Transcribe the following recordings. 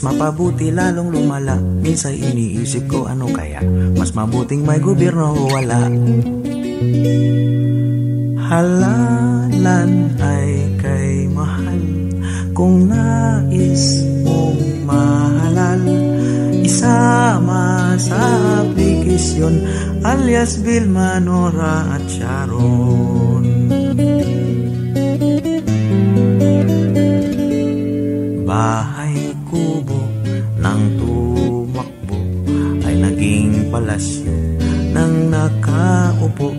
mapabuti lalong lumala. Minsan iniisip ko ano kaya, mas mabuting may gobyerno o wala. Halalan ay kay mahal, kung nais mong mahalal, isama sa aplikasyon alias Vilma, Nora at Sharon. Bahay kubo ng tumakbo ay naging palasyo ng nakaupo.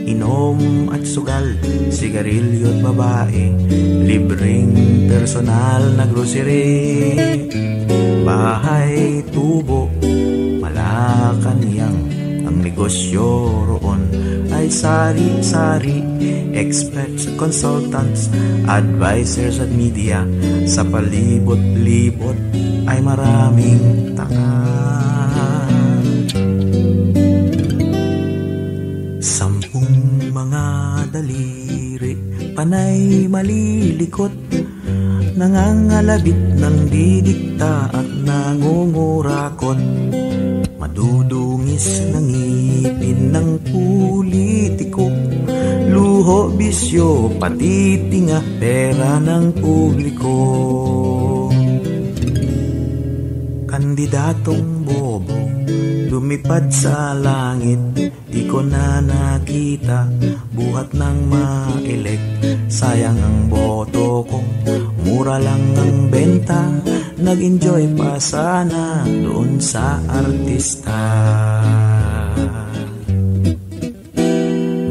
Inom at sugal, sigarilyo at babae, libreng personal na grocery. Bahay tubo, Malacanang, ang negosyo roon ay sari-sari. Experts, consultants, advisors at media, sa palibot-libot ay maraming taka. Sampung mga daliri, panay malilikot, nangangalabit ng didikta at nangungurakot. Madudungis ng ngipin ng politiko, luho, bisyo, pati tinga, pera ng publiko. Kandidatong bobo, lumipad sa langit, di ko na nakita, buhat ng ma-elect. Sayang ang boto ko, mura lang ang benta, nag-enjoy pa sana doon sa artista.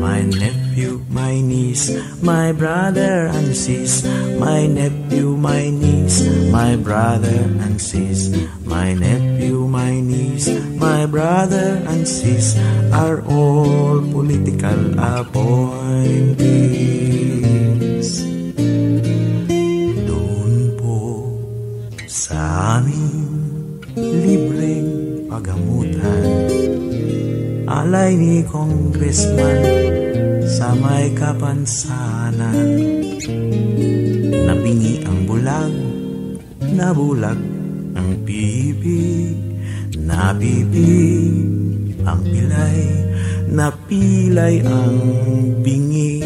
My nephew, my niece, my brother and sis. My nephew, my niece, my brother and sis. My nephew, my niece, my brother and sis are all political appointees. Doon po sa aming libreng pagamutan, alay ni Congressman sa may kapansanan. Nabingi ang bulag, nabulag ang bibig, nabibig ang pilay, napilay ang bingi.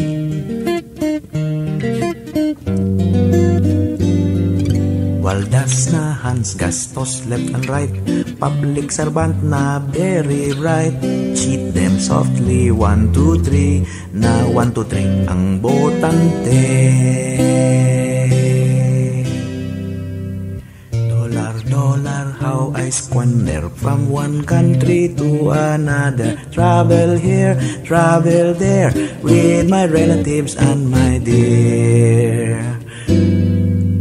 Waldas na hands, gastos left and right, public servant na very bright. Cheat them softly, 1, 2, 3, na 1, 2, 3 ang botante. Dollar, dollar, how I squander from one country to another. Travel here, travel there, with my relatives and my dear.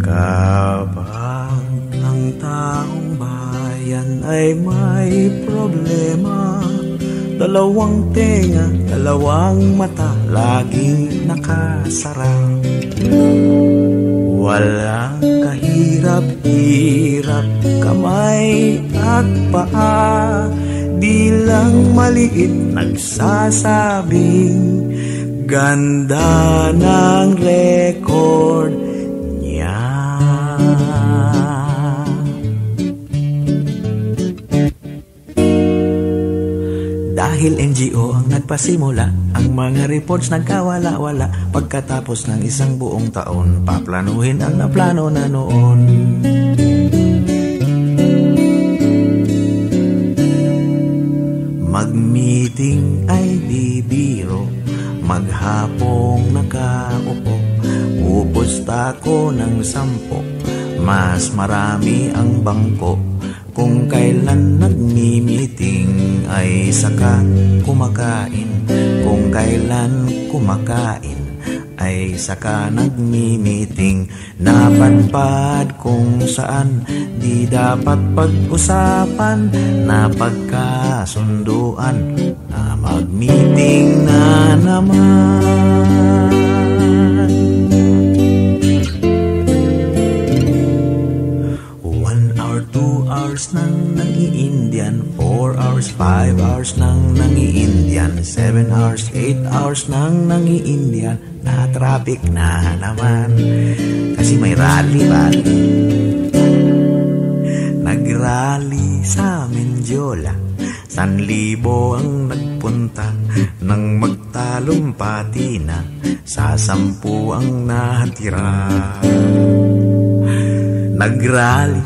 Kapag ang taong bayan ay may problema, dalawang tenga, dalawang mata, laging nakasara. Walang kahirap-hirap, kamay at paa, di lang maliit nagsasabing ganda ng record niya. Dahil NGO ang nagpasimula, ang mga reports nagkawala-wala. Pagkatapos ng isang buong taon, paplanuhin ang naplano na noon. Mag-meeting ay di biro, maghapong nakaupo, upusta ko ng 10, mas marami ang bangko. Kung kailan nagmi-meeting ay saka kumakain, kung kailan kumakain ay saka nagmi-meeting. Napadpad kung saan di dapat pag-usapan, na pagkasunduan na mag-meeting na naman. 1 hour, 2 hours nang nangi-Indian, 4 hours, 5 hours nang nangi-Indian, 7 hours, 8 hours nang nangi-Indian. Na traffic na naman kasi may rally. Nagrally sa Mendiola, 1,000 ang nagpunta, nang magtalumpati na, sa 10 ang natira. Nagrally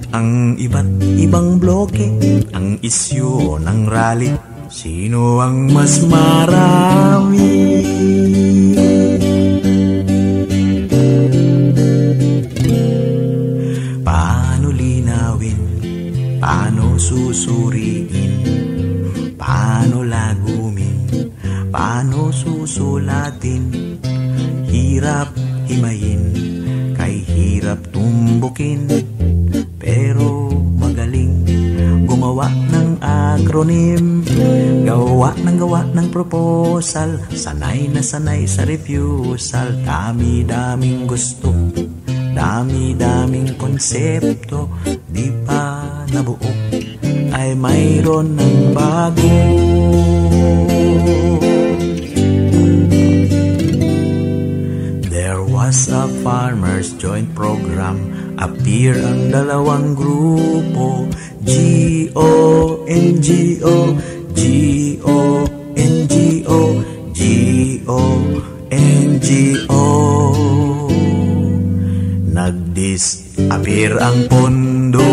ang iba't ibang bloke, ang isyu ng rally, sino ang mas marami? Paano linawin, paano susuriin, paano lagumin, paano susulatin, hirap himayin, kay hirap tumbukin, pero magaling gumawa ng acronym, gawa ng proposal, sanay na sanay sa refusal, dami-daming gusto, dami-daming konsepto, di pa nabuo, ay mayroon ng bago. There was a farmers joint program, appear ang 2 grupo, G-O-N-G-O, G-O-N-G-O, G-O-N-G-O. Nag-disappear ang pondo,